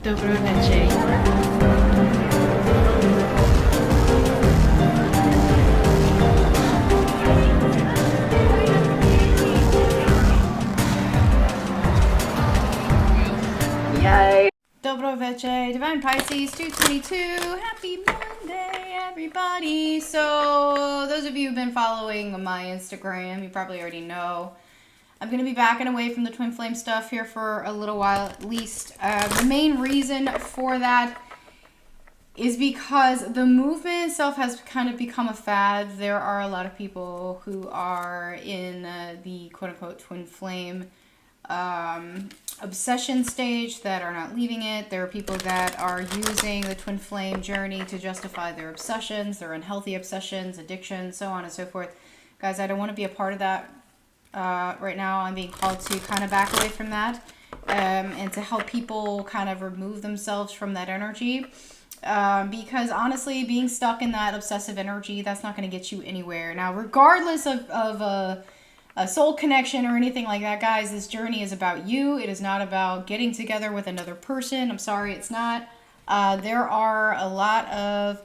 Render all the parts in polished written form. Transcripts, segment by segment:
Dobro večer. Yay! Dobro večer, Divine Pisces 222. Happy Monday, everybody. So, those of you who've been following my Instagram, you probably already know I'm going to be backing away from the twin flame stuff here for a little while at least. The main reason for that is because the movement itself has kind of become a fad. There are a lot of people who are in the quote-unquote twin flame obsession stage that are not leaving it. There are people that are using the twin flame journey to justify their obsessions, their unhealthy obsessions, addictions, so on and so forth. Guys, I don't want to be a part of that. Right now I'm being called to kind of back away from that and to help people kind of remove themselves from that energy because honestly being stuck in that obsessive energy, that's not going to get you anywhere. Now regardless of a soul connection or anything like that, guys, this journey is about you. It is not about getting together with another person. I'm sorry, it's not. There are a lot of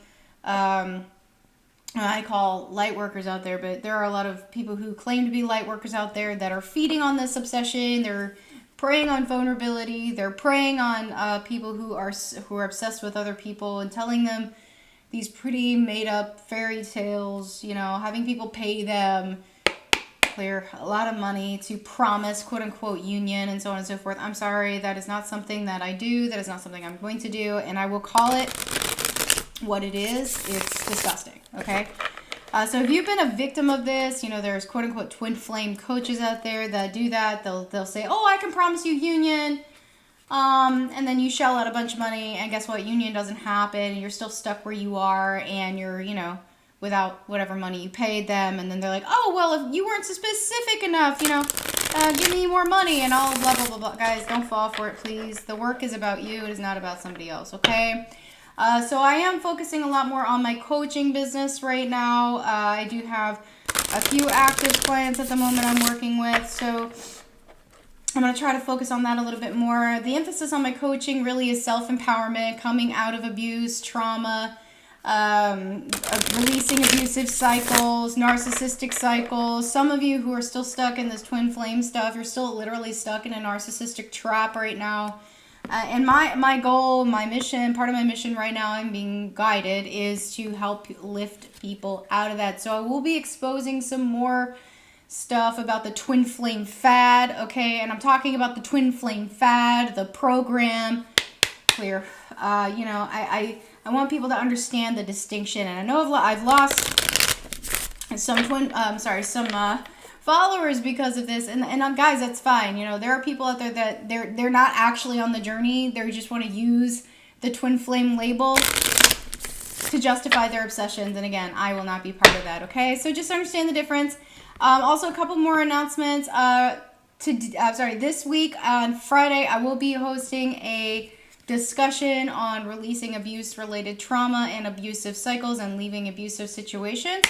I call light workers out there, but there are a lot of people who claim to be light workers out there that are feeding on this obsession. They're preying on vulnerability. They're preying on people who are obsessed with other people and telling them these pretty made up fairy tales, you know, having people pay them clear a lot of money to promise quote unquote union and so on and so forth. I'm sorry, that is not something that I do. That is not something I'm going to do, and I will call it what it is. It's disgusting. Okay, so if you've been a victim of this, you know, there's quote unquote twin flame coaches out there that do that. They'll say, oh, I can promise you union, and then you shell out a bunch of money, and guess what? Union doesn't happen, and you're still stuck where you are, and you're, you know, without whatever money you paid them, and then they're like, oh, well, if you weren't specific enough, you know, give me more money, and all blah, blah, blah, blah. Guys, don't fall for it, please. The work is about you. It is not about somebody else, okay? So I am focusing a lot more on my coaching business right now. I do have a few active clients at the moment I'm working with, so I'm going to try to focus on that a little bit more. The emphasis on my coaching really is self-empowerment, coming out of abuse, trauma, releasing abusive cycles, narcissistic cycles. Some of you who are still stuck in this twin flame stuff, you're still literally stuck in a narcissistic trap right now. And my goal, my mission, part of my mission right now, I'm being guided, is to help lift people out of that. So I will be exposing some more stuff about the twin flame fad, okay? And I'm talking about the twin flame fad, the program, clear. You know, I want people to understand the distinction. And I know I've lost some followers because of this, and guys, that's fine. You know, there are people out there that they're not actually on the journey. They just want to use the twin flame label to justify their obsessions, and again, I will not be part of that, okay? So just understand the difference. Also, a couple more announcements. This week on Friday, I will be hosting a discussion on releasing abuse-related trauma and abusive cycles and leaving abusive situations.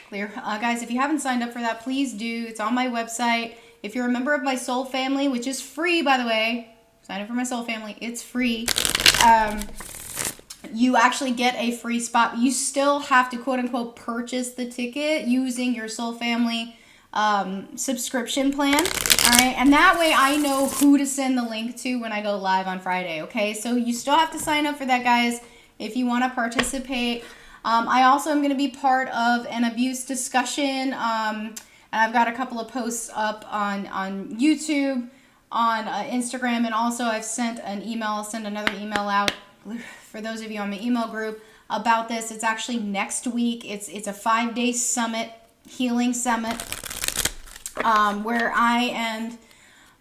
Clear. Guys, if you haven't signed up for that, please do. It's on my website. If you're a member of my soul family, which is free, by the way, sign up for my soul family. It's free. You actually get a free spot. You still have to, quote unquote, purchase the ticket using your soul family subscription plan. All right. And that way I know who to send the link to when I go live on Friday. Okay. So you still have to sign up for that, guys, if you want to participate. I also am going to be part of an abuse discussion, and I've got a couple of posts up on YouTube, on Instagram, and also I've sent an email. I'll send another email out for those of you on my email group about this. It's actually next week. It's a 5-day summit, healing summit, where I and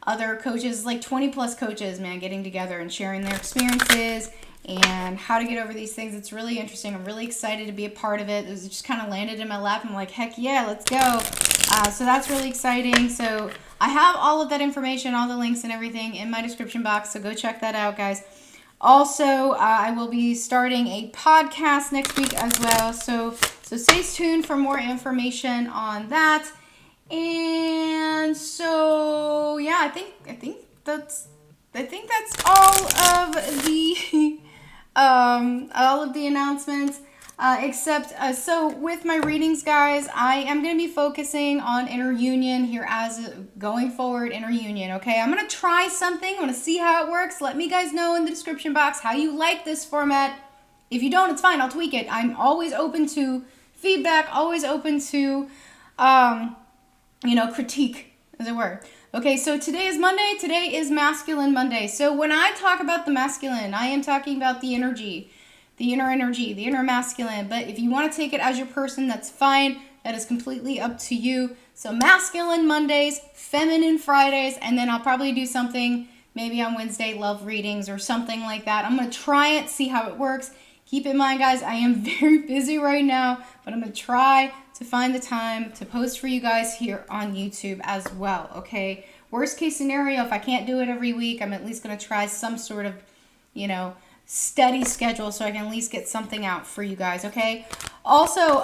other coaches, like 20 plus coaches, man, getting together and sharing their experiences and how to get over these things. It's really interesting. I'm really excited to be a part of it. It was just kind of landed in my lap. I'm like, heck yeah, let's go. So that's really exciting. So I have all of that information, all the links and everything in my description box. So go check that out, guys. Also, I will be starting a podcast next week as well. So stay tuned for more information on that. And so, yeah, I think that's I think that's all of the announcements. So with my readings, guys, I am going to be focusing on inner union here as going forward, inner union, okay? I'm going to try something. I'm going to see how it works. Let me guys know in the description box how you like this format. If you don't, it's fine. I'll tweak it. I'm always open to feedback, always open to, critique, as it were. Okay, so today is Monday. Today is Masculine Monday. So when I talk about the masculine, I am talking about the energy, the inner energy, the inner masculine. But if you want to take it as your person, that's fine. That is completely up to you. So masculine Mondays, feminine Fridays, and then I'll probably do something maybe on Wednesday, love readings or something like that. I'm going to try it, see how it works. Keep in mind, guys, I am very busy right now, but I'm going to try to find the time to post for you guys here on YouTube as well, okay? Worst case scenario, if I can't do it every week, I'm at least going to try some sort of, steady schedule so I can at least get something out for you guys, okay? Also,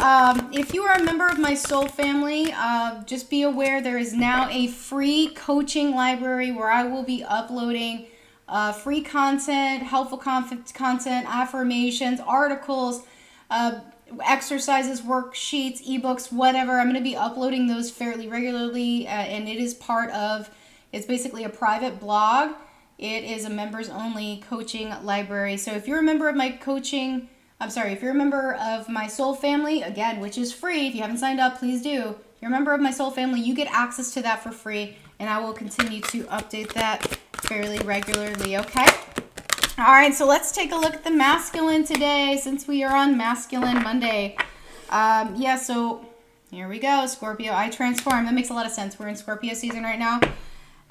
if you are a member of my soul family, just be aware there is now a free coaching library where I will be uploading free content, helpful content, affirmations, articles, exercises, worksheets, ebooks, whatever. I'm going to be uploading those fairly regularly, and it is it's basically a private blog. It is a members only coaching library. So if you're a member of my if you're a member of my soul family, again, which is free, if you haven't signed up, please do. If you're a member of my soul family, you get access to that for free, and I will continue to update that fairly regularly, okay? All right, so let's take a look at the masculine today since we are on Masculine Monday. So here we go, Scorpio, I transform. That makes a lot of sense. We're in Scorpio season right now.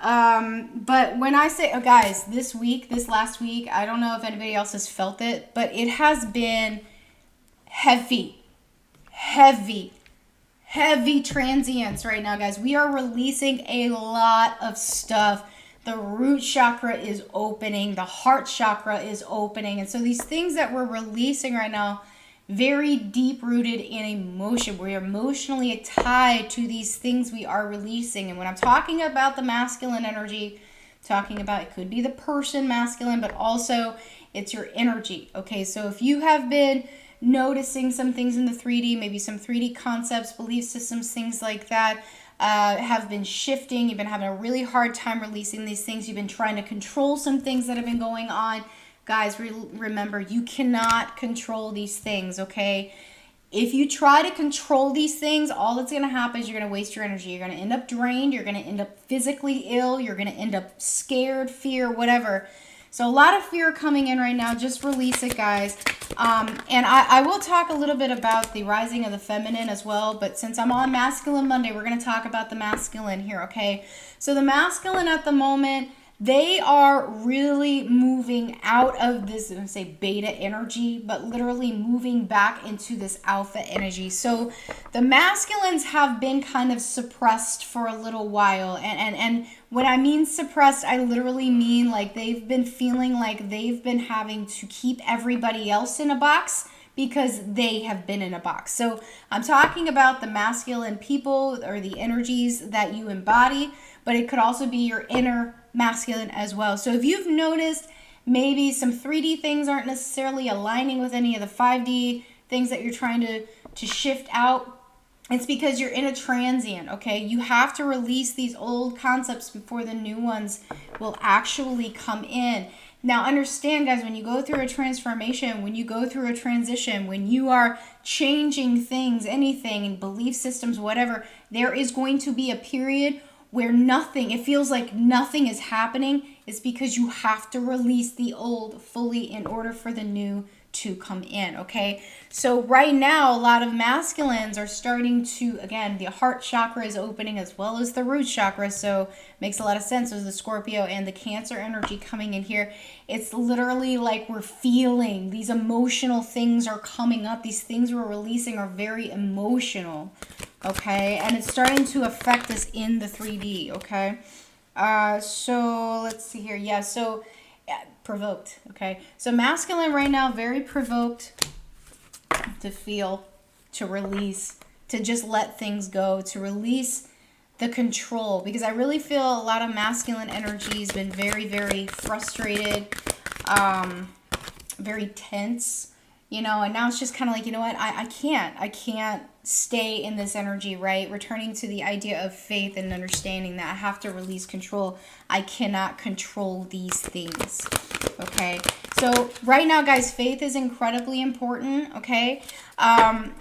But when I say, guys, this last week, I don't know if anybody else has felt it, but it has been heavy transients right now, guys. We are releasing a lot of stuff. The root chakra is opening. The heart chakra is opening. And so these things that we're releasing right now, very deep rooted in emotion. We are emotionally tied to these things we are releasing. And when I'm talking about the masculine energy, talking about it could be the person masculine, but also it's your energy. Okay, so if you have been noticing some things in the 3D, maybe some 3D concepts, belief systems, things like that, have been shifting. You've been having a really hard time releasing these things. You've been trying to control some things that have been going on. Guys, remember, you cannot control these things, okay? If you try to control these things, all that's going to happen is you're going to waste your energy. You're going to end up drained. You're going to end up physically ill. You're going to end up scared, fear, whatever. So a lot of fear coming in right now. Just release it, guys. And I will talk a little bit about the rising of the feminine as well. But since I'm on Masculine Monday, we're going to talk about the masculine here, okay? So the masculine at the moment, they are really moving out of this, I'm going to say beta energy, but literally moving back into this alpha energy. So the masculines have been kind of suppressed for a little while. And when I mean suppressed, I literally mean like they've been feeling like they've been having to keep everybody else in a box because they have been in a box. So I'm talking about the masculine people or the energies that you embody, but it could also be your inner masculine as well. So if you've noticed maybe some 3D things aren't necessarily aligning with any of the 5D things that you're trying to shift out, it's because you're in a transient, okay? You have to release these old concepts before the new ones will actually come in. Now understand, guys, when you go through a transformation, when you go through a transition, when you are changing things, anything, belief systems, whatever, there is going to be a period where it feels like nothing is happening. Is because you have to release the old fully in order for the new to come in, okay? So right now, a lot of masculines are starting to, again, the heart chakra is opening as well as the root chakra, so makes a lot of sense with the Scorpio and the Cancer energy coming in here. It's literally like we're feeling these emotional things are coming up. These things we're releasing are very emotional, okay? And it's starting to affect us in the 3D, okay? So let's see here. Yeah, so provoked, okay? So masculine right now, very provoked to feel, to release, to just let things go, to release the control, because I really feel a lot of masculine energy has been very, very frustrated, very tense, you know, and now it's just kind of like, you know what, I can't stay in this energy, right? Returning to the idea of faith and understanding that I have to release control. I cannot control these things, okay? So right now, guys, faith is incredibly important, okay?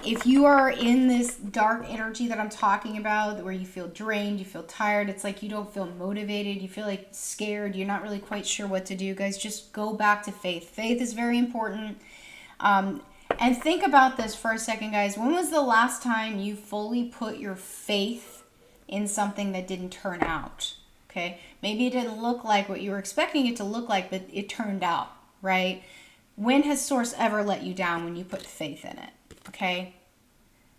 If you are in this dark energy that I'm talking about, where you feel drained, you feel tired, it's like you don't feel motivated, you feel like scared, you're not really quite sure what to do, guys, just go back to faith. Faith is very important. And think about this for a second, guys. When was the last time you fully put your faith in something that didn't turn out? Okay, maybe it didn't look like what you were expecting it to look like, but it turned out, right? When has Source ever let you down when you put faith in it? Okay.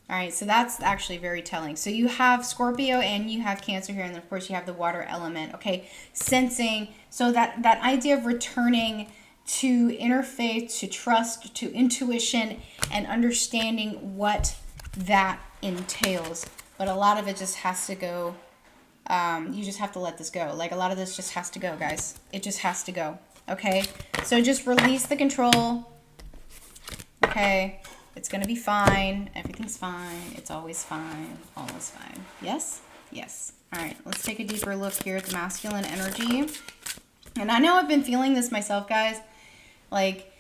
All right, so that's actually very telling. So you have Scorpio and you have Cancer here, and then of course you have the water element. Okay, sensing. So that idea of returning to inner faith, to trust, to intuition, and understanding what that entails. But a lot of it just has to go. You just have to let this go. Like, a lot of this just has to go, guys. It just has to go. Okay, so just release the control. Okay, it's gonna be fine. Everything's fine. It's always fine. Always fine. Yes? Yes. All right, let's take a deeper look here at the masculine energy. And I know I've been feeling this myself, guys. Like,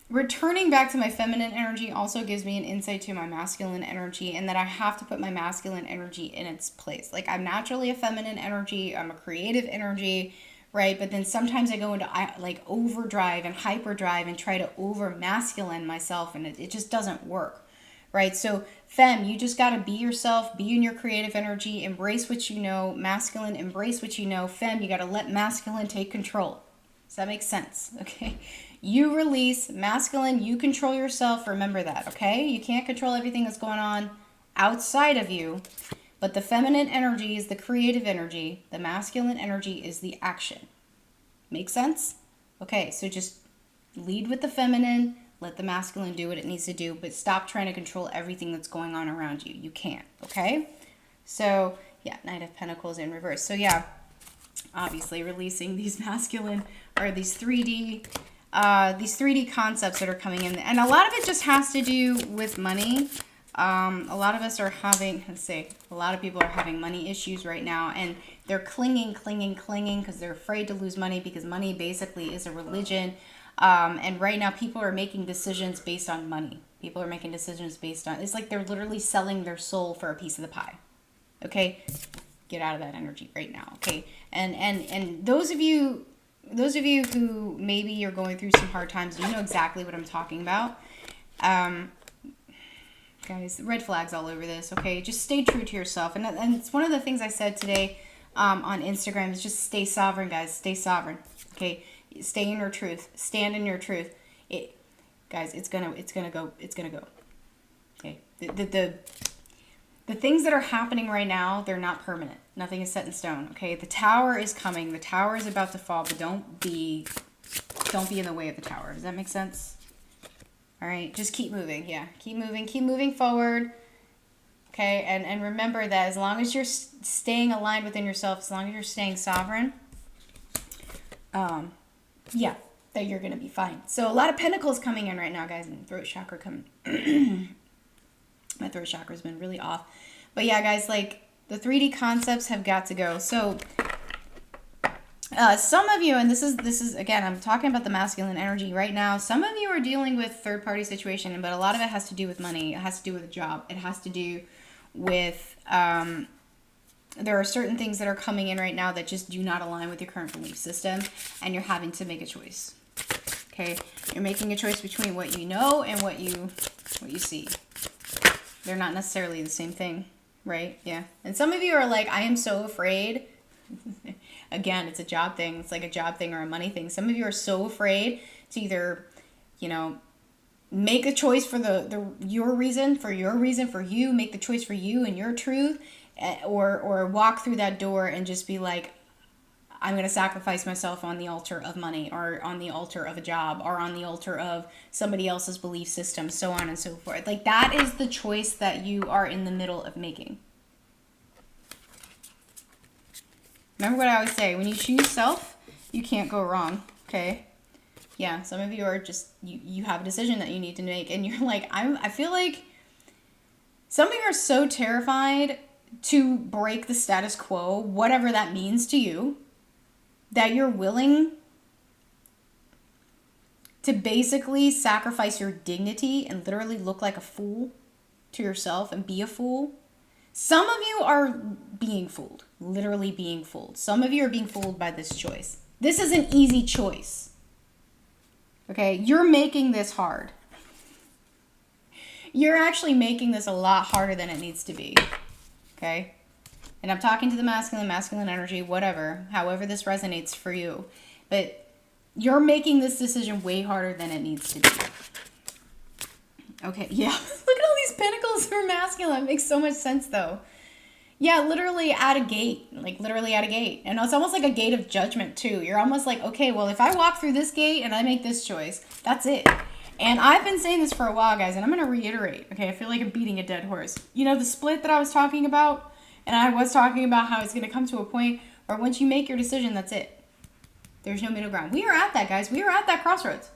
returning back to my feminine energy also gives me an insight to my masculine energy, and that I have to put my masculine energy in its place. Like, I'm naturally a feminine energy. I'm a creative energy, right? But then sometimes I go into like overdrive and hyperdrive and try to over masculine myself, and it just doesn't work, right? So femme, you just got to be yourself, be in your creative energy, embrace what you know. Masculine, embrace what you know. Femme, you got to let masculine take control. Does that make sense? Okay. You release. Masculine, you control yourself. Remember that, okay? You can't control everything that's going on outside of you. But the feminine energy is the creative energy. The masculine energy is the action. Make sense? Okay, so just lead with the feminine. Let the masculine do what it needs to do. But stop trying to control everything that's going on around you. You can't, okay? So, yeah, Knight of Pentacles in reverse. So, yeah, obviously releasing these masculine or these 3D concepts that are coming in, and a lot of it just has to do with money. A lot of us are having, a lot of people are having money issues right now, and they're clinging because they're afraid to lose money, because money basically is a religion. And right now people are making decisions based on money. People are making decisions based on, it's like they're literally selling their soul for a piece of the pie. Okay, get out of that energy right now. Okay, and those of you who maybe you're going through some hard times, you know exactly what I'm talking about. Guys, red flags all over this, okay? Just stay true to yourself. And it's one of the things I said today on Instagram is just stay sovereign, guys. Stay sovereign, okay? Stay in your truth. Stand in your truth. Guys, it's gonna go. Okay? The things that are happening right now, they're not permanent. Nothing is set in stone, okay? The tower is coming. The tower is about to fall, but don't be in the way of the tower. Does that make sense? All right, just keep moving. Yeah, keep moving forward. Okay, and remember that as long as you're staying aligned within yourself, as long as you're staying sovereign, yeah, that you're going to be fine. So a lot of pentacles coming in right now, guys, and throat chakra coming. My throat chakra has been really off. But yeah, guys, like, the 3D concepts have got to go. So some of you, and this is again, I'm talking about the masculine energy right now. Some of you are dealing with third-party situation, but a lot of it has to do with money. It has to do with a job. It has to do with there are certain things that are coming in right now that just do not align with your current belief system, and you're having to make a choice. Okay, you're making a choice between what you know and what you see. They're not necessarily the same thing, right? Yeah. And some of you are like, I am so afraid. Again, it's a job thing. It's like a job thing or a money thing. Some of you are so afraid to either, make a choice for your reason for you, make the choice for you and your truth, or walk through that door and just be like, I'm going to sacrifice myself on the altar of money, or on the altar of a job, or on the altar of somebody else's belief system, so on and so forth. Like, that is the choice that you are in the middle of making. Remember what I always say, when you choose self, you can't go wrong, okay? Yeah, some of you are just, you have a decision that you need to make, and you're like, I feel like some of you are so terrified to break the status quo, whatever that means to you, that you're willing to basically sacrifice your dignity and literally look like a fool to yourself and be a fool. Some of you are being fooled, literally being fooled. Some of you are being fooled by this choice. This is an easy choice. Okay, you're making this hard. You're actually making this a lot harder than it needs to be. Okay? And I'm talking to the masculine energy, whatever, however this resonates for you. But you're making this decision way harder than it needs to be. Okay, yeah. Look at all these pentacles for masculine. It makes so much sense, though. Yeah, literally at a gate. Like, literally at a gate. And it's almost like a gate of judgment, too. You're almost like, okay, well, if I walk through this gate and I make this choice, that's it. And I've been saying this for a while, guys, and I'm going to reiterate. Okay, I feel like I'm beating a dead horse. You know, the split that I was talking about? And I was talking about how it's going to come to a point where once you make your decision, that's it. There's no middle ground. We are at that, guys. We are at that crossroads.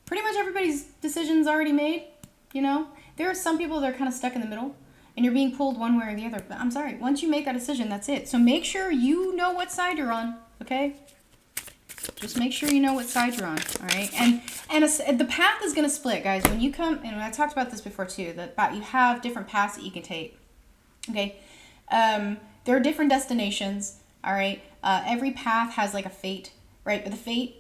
Pretty much everybody's decision's already made. You know, there are some people that are kind of stuck in the middle and you're being pulled one way or the other. But I'm sorry, once you make that decision, that's it. So make sure you know what side you're on, okay? Just make sure you know what side you're on, all right? And the path is going to split, guys. When you come, and I talked about this before too, that you have different paths that you can take, okay? There are different destinations, all right? Every path has like a fate, right? But the fate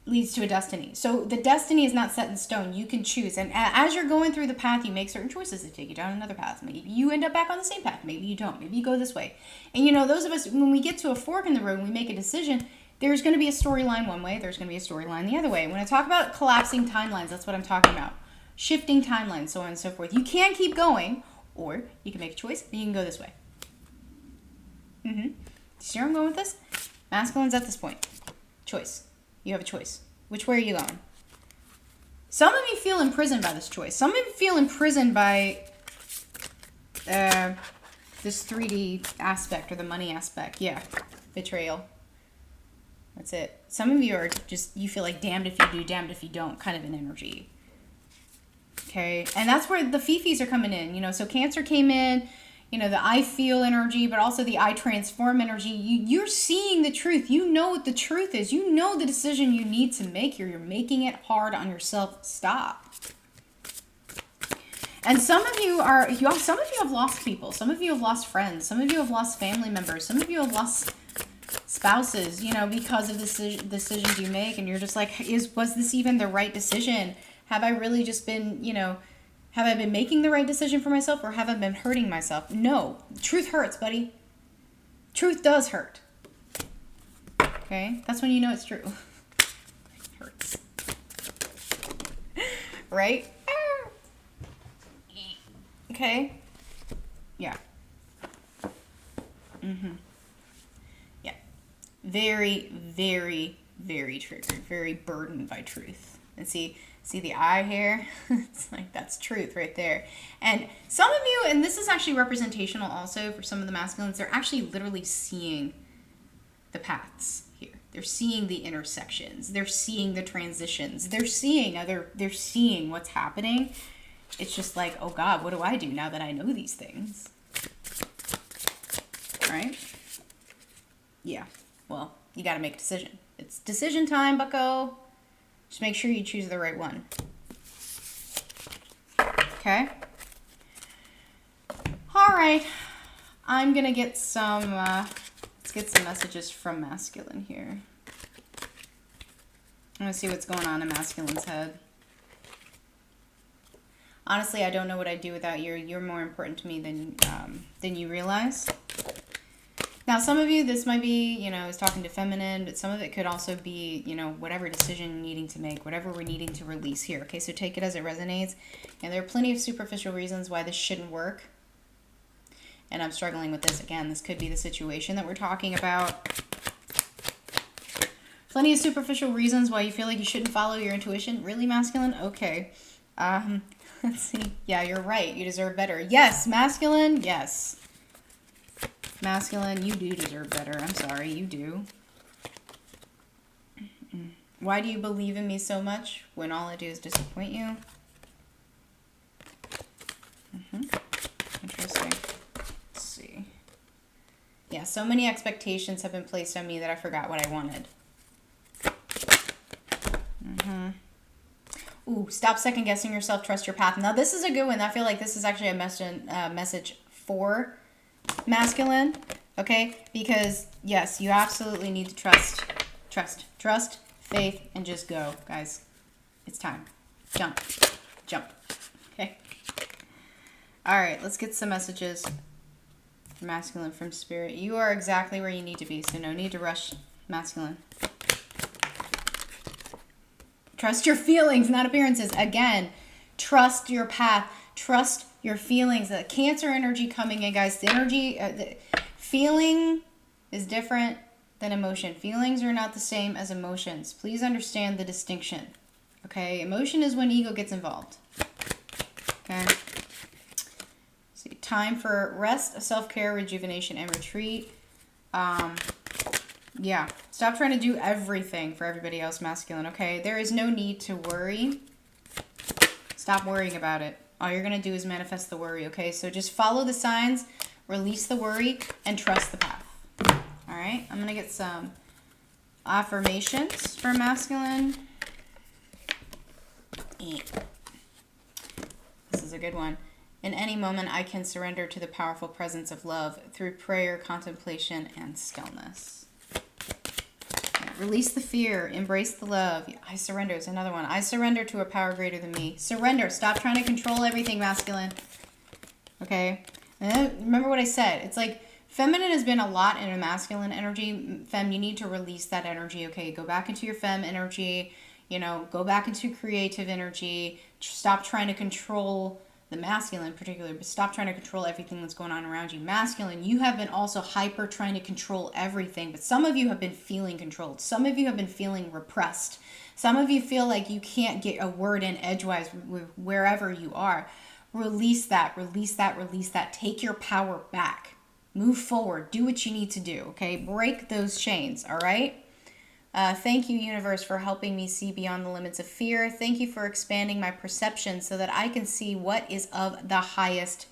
leads to a destiny. So the destiny is not set in stone. You can choose. And as you're going through the path, you make certain choices that take you down another path. Maybe you end up back on the same path. Maybe you don't. Maybe you go this way. And you know, those of us, when we get to a fork in the road, we make a decision, there's going to be a storyline one way. There's going to be a storyline the other way. When I talk about collapsing timelines, that's what I'm talking about. Shifting timelines, so on and so forth. You can keep going, or you can make a choice and you can go this way. See where I'm going with this? Masculine's at this point. Choice. You have a choice. Which way are you going? Some of you feel imprisoned by this choice. Some of you feel imprisoned by this 3D aspect or the money aspect. Yeah. Betrayal. That's it. Some of you are just, you feel like damned if you do, damned if you don't kind of an energy. Okay. And that's where the fifis are coming in. You know, so Cancer came in. You know, the I feel energy, but also the I transform energy. You're seeing the truth. You know what the truth is. You know the decision you need to make here. You're making it hard on yourself. Stop. And some of you have lost people. Some of you have lost friends. Some of you have lost family members. Some of you have lost spouses, you know, because of the decisions you make. And you're just like, was this even the right decision? Have I really just been, you know, have I been making the right decision for myself or have I been hurting myself? No. Truth hurts, buddy. Truth does hurt. Okay? That's when you know it's true. It hurts. Right? Okay? Yeah. Yeah. Very, very, very triggered. Very burdened by truth. And see the eye here? It's like, that's truth right there. And some of you, and this is actually representational also for some of the masculines, they're actually literally seeing the paths here. They're seeing the intersections. They're seeing the transitions. They're seeing what's happening. It's just like, oh God, what do I do now that I know these things? All right? Yeah. Well, you got to make a decision. It's decision time, bucko. Just make sure you choose the right one. Okay? All right. I'm going to get some, let's get some messages from masculine here. I'm going to see what's going on in masculine's head. Honestly, I don't know what I'd do without you. You're more important to me than you realize. Now, some of you, this might be, you know, is talking to feminine, but some of it could also be, you know, whatever decision you're needing to make, whatever we're needing to release here. Okay, so take it as it resonates. And there are plenty of superficial reasons why this shouldn't work. And I'm struggling with this again. This could be the situation that we're talking about. Plenty of superficial reasons why you feel like you shouldn't follow your intuition. Really, masculine? Okay. Let's see. Yeah, you're right. You deserve better. Yes, masculine. Yes. Masculine, you do deserve better. I'm sorry, you do. Why do you believe in me so much when all I do is disappoint you? Interesting. Let's see. Yeah, so many expectations have been placed on me that I forgot what I wanted. Ooh, stop second guessing yourself. Trust your path. Now, this is a good one. I feel like this is actually a message for masculine. Okay? Because, yes, you absolutely need to trust, faith, and just go, guys. It's time. Jump. Okay? All right, let's get some messages for masculine from spirit. You are exactly where you need to be, so no need to rush, masculine. Trust your feelings, not appearances. Again, trust your path. Trust your feelings. The Cancer energy coming in, guys. The energy, the feeling is different than emotion. Feelings are not the same as emotions. Please understand the distinction. Okay? Emotion is when ego gets involved. Okay? See, time for rest, self-care, rejuvenation, and retreat. Yeah, stop trying to do everything for everybody else, masculine, okay? There is no need to worry. Stop worrying about it. All you're going to do is manifest the worry, okay? So just follow the signs, release the worry, and trust the path. All right? I'm going to get some affirmations for masculine. This is a good one. In any moment, I can surrender to the powerful presence of love through prayer, contemplation, and stillness. Release the fear. Embrace the love. I surrender is another one. I surrender to a power greater than me. Surrender. Stop trying to control everything, masculine. Okay? And remember what I said. It's like feminine has been a lot in a masculine energy. Fem, you need to release that energy, okay? Go back into your fem energy. You know, go back into creative energy. Stop trying to control the masculine in particular, but stop trying to control everything that's going on around you. Masculine, you have been also hyper trying to control everything, but some of you have been feeling controlled. Some of you have been feeling repressed. Some of you feel like you can't get a word in edgewise wherever you are. Release that, release that, release that. Take your power back. Move forward. Do what you need to do, okay? Break those chains, all right? Thank you, universe, for helping me see beyond the limits of fear. Thank you for expanding my perception so that I can see what is of the highest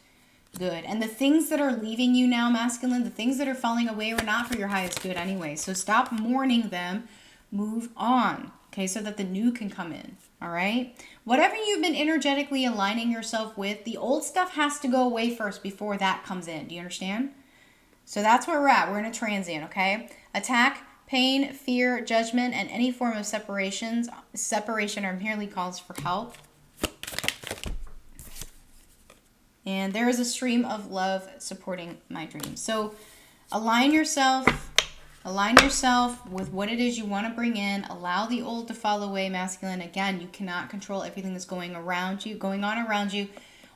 good. And the things that are leaving you now, masculine, the things that are falling away were not for your highest good anyway. So stop mourning them. Move on, okay, so that the new can come in, all right? Whatever you've been energetically aligning yourself with, the old stuff has to go away first before that comes in. Do you understand? So that's where we're at. We're in a transient, okay? Attack, pain, fear, judgment, and any form of separation are merely calls for help. And there is a stream of love supporting my dreams. So align yourself with what it is you want to bring in. Allow the old to fall away, masculine. Again, you cannot control everything that's going on around you.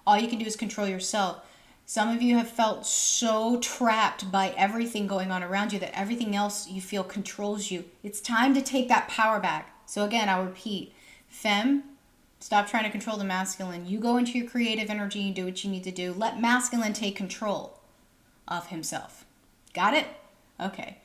All you can do is control yourself. Some of you have felt so trapped by everything going on around you that everything else you feel controls you. It's time to take that power back. So again, I'll repeat. Fem, stop trying to control the masculine. You go into your creative energy and do what you need to do. Let masculine take control of himself. Got it? Okay.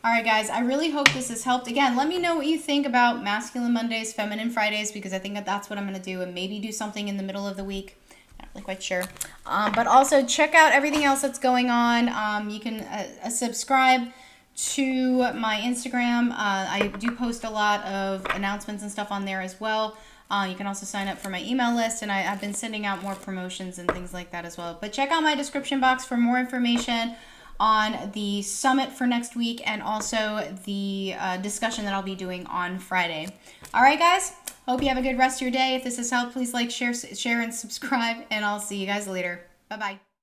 All right, guys. I really hope this has helped. Again, let me know what you think about masculine Mondays, feminine Fridays, because I think that's what I'm going to do, and maybe do something in the middle of the week. Not really quite sure. But also check out everything else that's going on. You can subscribe to my Instagram. I do post a lot of announcements and stuff on there as well. You can also sign up for my email list, and I've been sending out more promotions and things like that as well. But check out my description box for more information on the summit for next week, and also the discussion that I'll be doing on Friday. All right, guys. Hope you have a good rest of your day. If this has helped, please like, share, and subscribe, and I'll see you guys later. Bye-bye.